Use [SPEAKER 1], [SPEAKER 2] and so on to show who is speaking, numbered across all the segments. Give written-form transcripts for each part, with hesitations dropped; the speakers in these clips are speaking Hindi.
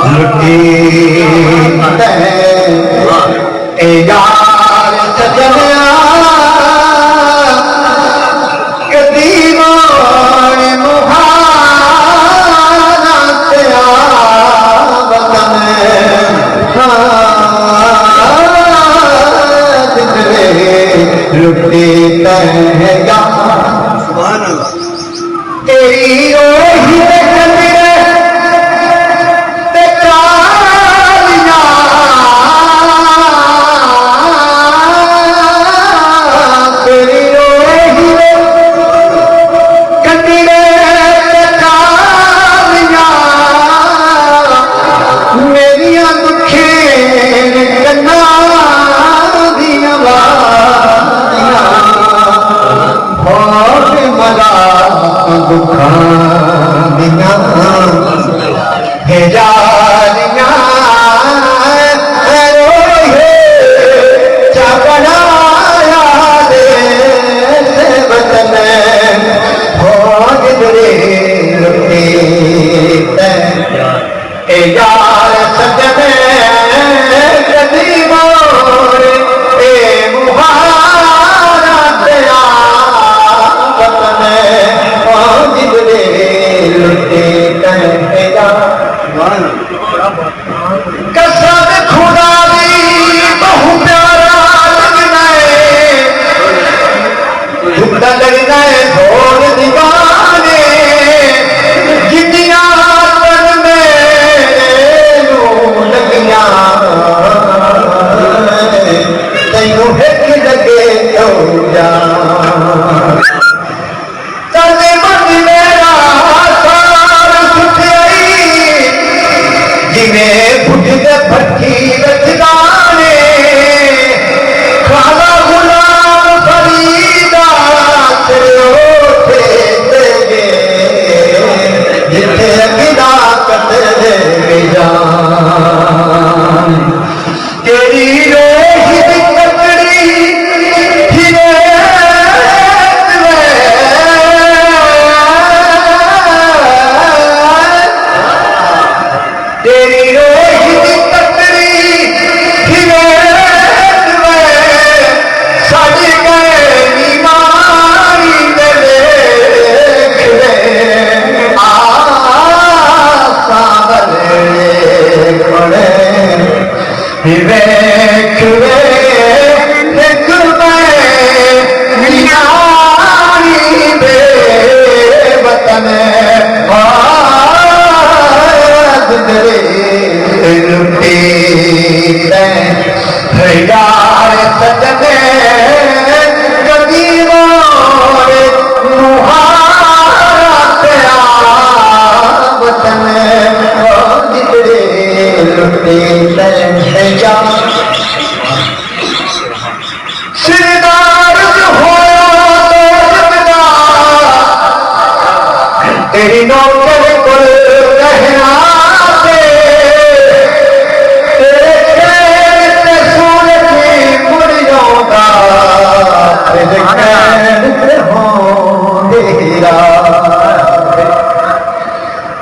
[SPEAKER 1] लुटी ए यार सजनिया कदीमान मुहाना तेरा वतन लुटी है यार तेरी ओही तेरी नौकर को कहना तेरे खेत सूरज मुड़ियों का तेरे खेत हो तेरा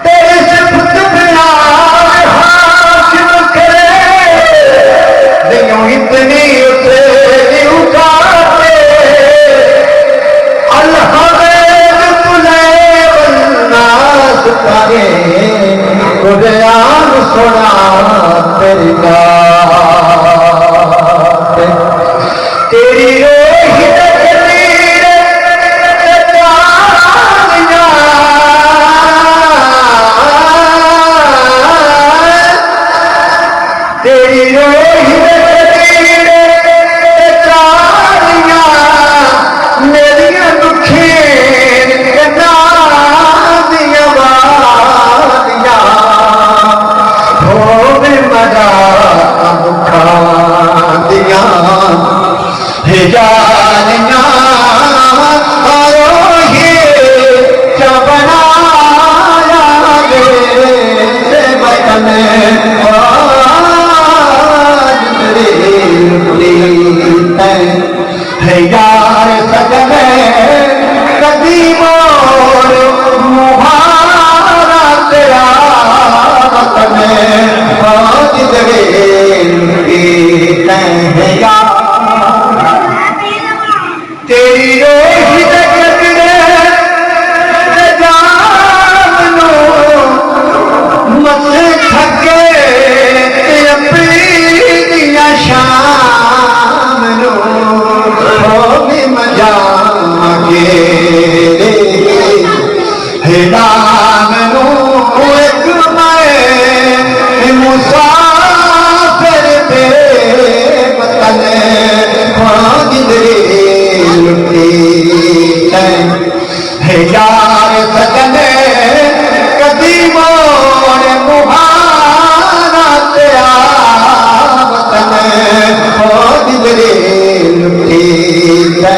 [SPEAKER 1] तेरे सिफत बिना हाकिम करे नहीं इतनी उसे उठाते अल्लाह कुरान सुना तेरी बात तेरी रोही तेरी रोही मेरिया दुखी मजा मुहारा तेरा वतन आज की तहया तेरी रोही मत थके अपनी शाम भी मजा हिदाम एक मैं मुसाफिर पे वतन जिंदगी लुटी है यार सजन कदी मोर मुहारा तेरा वतन जिंदगी लुटी है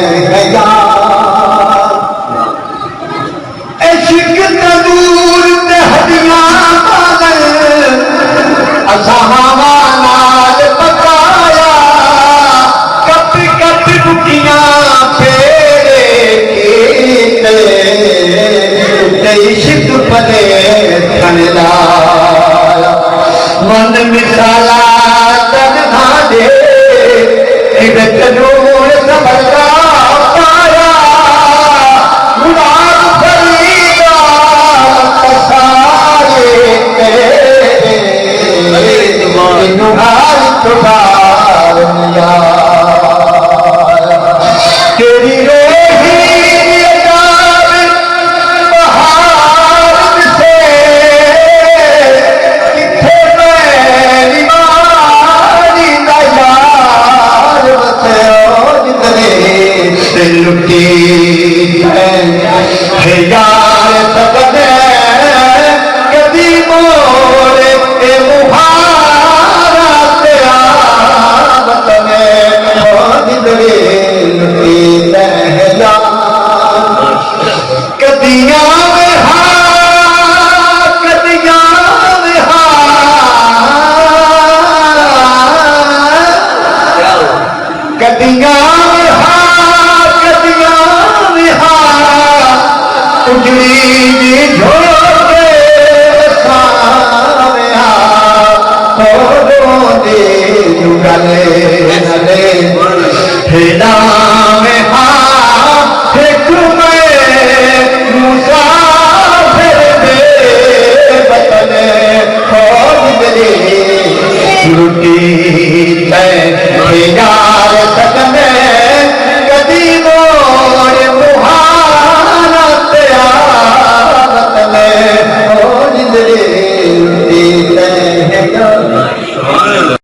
[SPEAKER 1] यार इश्क तंदूर ते हड्डियां पागल असावा नाल पकाया कप कप बुटियां फेरे कीते इश्क पले थनदा मन मिसाला तन्हा दे एक तनूर सबका पाया मुराद फरीदा सारे तेरे नुहार तुहार तेरी रोही अजाब बहार से किथे मेरी मारी दा यार बसे जितने से लुटी है यार सबने कदी मोरे के मुहारा तेरा वतन जिंदगी लुटी है यार कदियां में कदियां में कदियां में कदियां में उजड़ी झोल